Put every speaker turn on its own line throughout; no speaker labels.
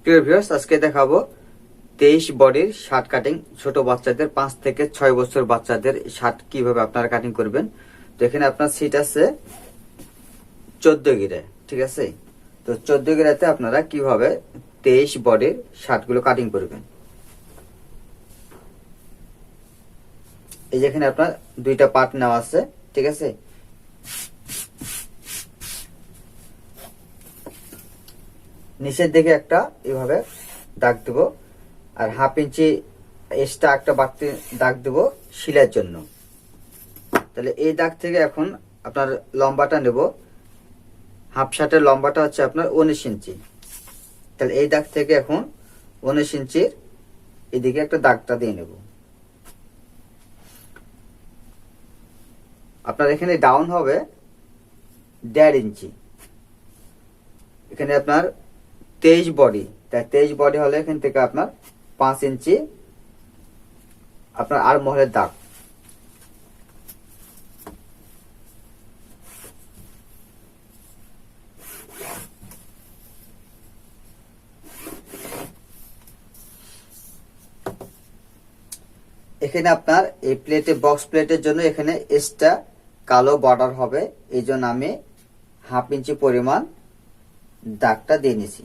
প্রিয় ভিউয়ার্স, আজকে দেখাবো 23 বডির শার্ট কাটিং। ছোট বাচ্চাদের 5 থেকে 6 বছর বাচ্চাদের শার্ট কিভাবে আপনারা কাটিং করবেন। তো এখানে আপনার সিট আছে 14 গিরে, ঠিক আছে। তো 14 গিরাতে আপনারা কিভাবে 23 বডির শার্টগুলো কাটিং করবেন। এই যেখানে আপনার দুইটা পার্ট নেওয়া আছে, ঠিক আছে। নিচের দিকে একটা এভাবে দাগ দেব, আর 1/2 ইঞ্চি এক্সট্রা একটা বাড়তি দাগ দেব শিলার জন্য। তাহলে এই দাগ থেকে এখন আপনার লম্বাটা নেব। হাফ শার্টের লম্বাটা হচ্ছে আপনার 19 ইঞ্চি। তাহলে এই দাগ থেকে এখন 19 ইঞ্চির এদিকে একটা দাগটা দিয়ে নেব। আপনার এখানে ডাউন হবে 1.5 ইঞ্চি। এখানে আপনার 23 বডি, তাই 23 বডি হলে এখান থেকে আপনার 5 ইঞ্চি আপনার আর মহলের দাগ। এখানে আপনার এই প্লেটে, বক্স প্লেটের জন্য এখানে এক্সট্রা কালো বর্ডার হবে, এই জন্য আমি 1/2 ইঞ্চি পরিমাণ দাগটা দিয়ে নিছি।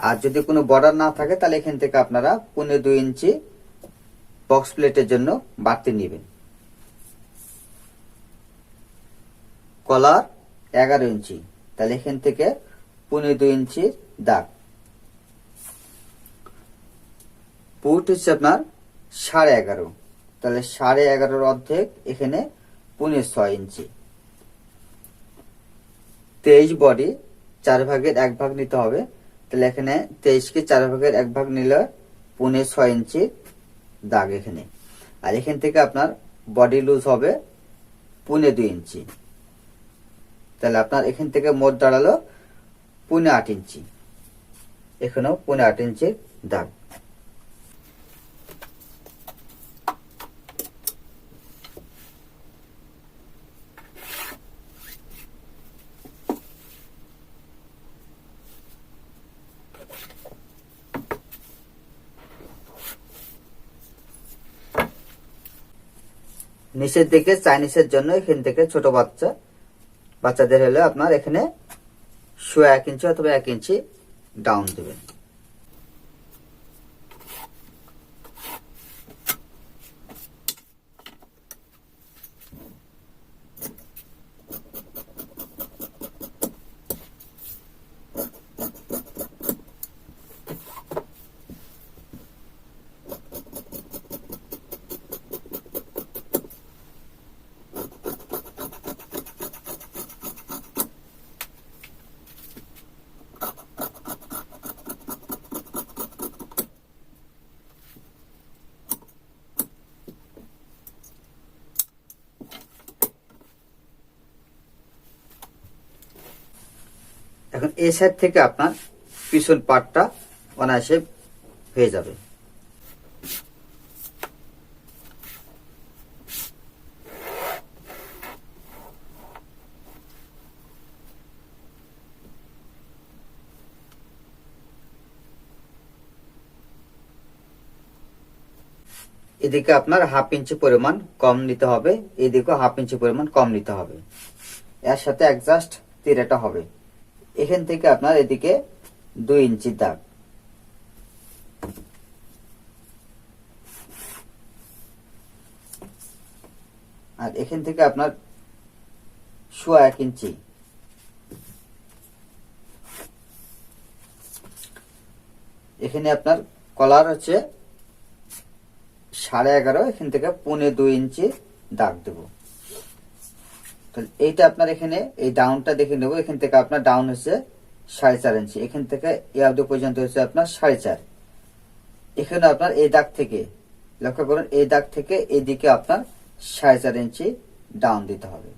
আর যদি কোনো বর্ডার না থাকে তাহলে এখান থেকে আপনারা 1.5-2 ইঞ্চি বক্স প্লেটের জন্য বাড়তি নেবেন। কলার 11 ইঞ্চি, তাহলে এখান থেকে 1.5-2 ইঞ্চির দাগ। পুট হচ্ছে আপনার 11.5, তাহলে 11.5 অর্ধেক এখানে 1.6 ইঞ্চি। 23 বডি 4 ভাগের 1 ভাগ নিতে হবে, তাহলে এখানে 23কে 4 ভাগের 1 ভাগ নিলে 1.6 ইঞ্চি দাগ এখানে। আর এখান থেকে আপনার বডি লুজ হবে 1.2 ইঞ্চি, তাহলে আপনার এখান থেকে মোট দাঁড়ালো 1.8 ইঞ্চি। এখানেও 1.8 ইঞ্চির দাগ। নিচের দিকে চাইনিজের জন্য এখান থেকে ছোট বাচ্চাদের হলে আপনার এখানে 1 ইঞ্চি অথবা 1 ইঞ্চি ডাউন দেবেন। এখন এই সাইড থেকে আপনার পিছন পার্টটা অনায়াসে হয়ে যাবে। এদিকে আপনার 1/2 ইঞ্চি পরিমাণ কম নিতে হবে, এদিকেও 1/2 ইঞ্চি পরিমাণ কম নিতে হবে। এর সাথে অ্যাডজাস্ট তিরাটা হবে। এখান থেকে আপনার এদিকে 2 ইঞ্চি দাগ। আর এখান থেকে আপনার 1.5 ইঞ্চি। এখানে আপনার কলার হচ্ছে 11.5, এখান থেকে 1.2 ইঞ্চি দাগ দেব। তাহলে এইটা আপনার এখানে এই ডাউনটা দেখে নেব। এখান থেকে আপনার ডাউন হচ্ছে 4.5 ইঞ্চি, এখান থেকে এই অবধি পর্যন্ত হচ্ছে আপনার 4.5। এখানে আপনার এই দাগ থেকে লক্ষ্য করুন, এই দাগ থেকে এইদিকে আপনার 4.5 ইঞ্চি ডাউন দিতে হবে।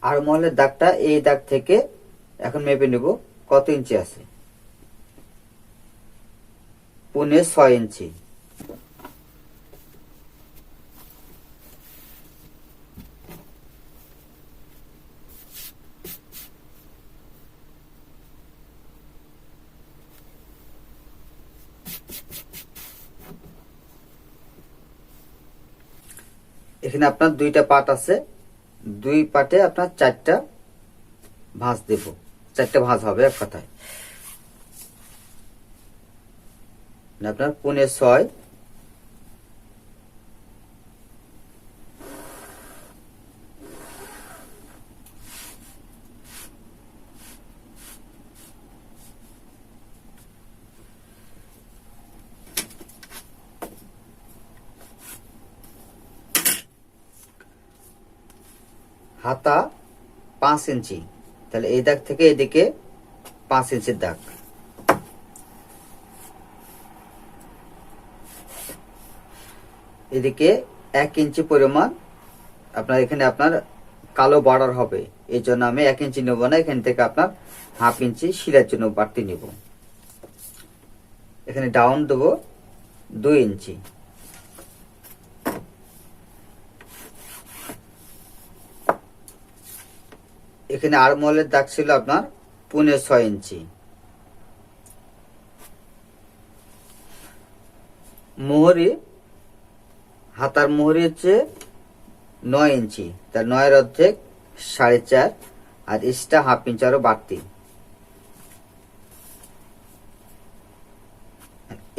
আড়মোহলের দাগটা এই দাগ থেকে এখন মেপে নেব কত ইঞ্চি আছে। 6.25 ইঞ্চি। এখানে আপনার 2টা পার্ট আছে, 2 পার্টে আপনার 4টা ভাঁজ দেব, 4টা ভাঁজ হবে এক কথায়। আপনার 6.25 হাতা 5 ইঞ্চি, তাহলে এই দাগ থেকে এদিকে 5 ইঞ্চির দাগ। এদিকে 1 ইঞ্চি পরিমাণ আপনার এখানে আপনার কালো বর্ডার হবে, এই জন্য আমি 1 ইঞ্চি নেবো না, এখান থেকে আপনার হাফ ইঞ্চি শিলার জন্য বাড়তি নেব। এখানে ডাউন দেবো 2 ইঞ্চি। এখানে আড়মোহলের দাগ ছিল আপনার 6.25 ইঞ্চি। মোহরি, হাতার মোহরি হচ্ছে 9 ইঞ্চি, তার 9 অর্ধেক 4.5, আর এক্সট্রা হাফ ইঞ্চি আরো বাড়তি।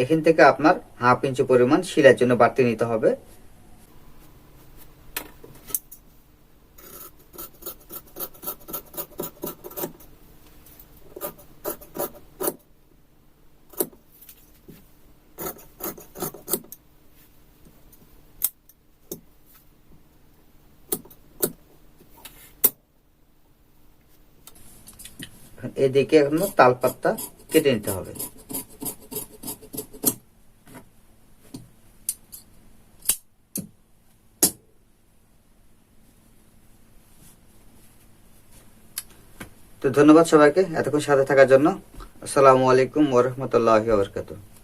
এখান থেকে আপনার হাফ ইঞ্চি পরিমাণ শিলার জন্য বাড়তি নিতে হবে। এদিকে এখন তাল পাতা কেটে নিতে হবে। তো ধন্যবাদ সবাইকে এতক্ষণ সাথে থাকার জন্য। আসসালামু আলাইকুম ওয়া রাহমাতুল্লাহি ওয়া বারাকাতুহু।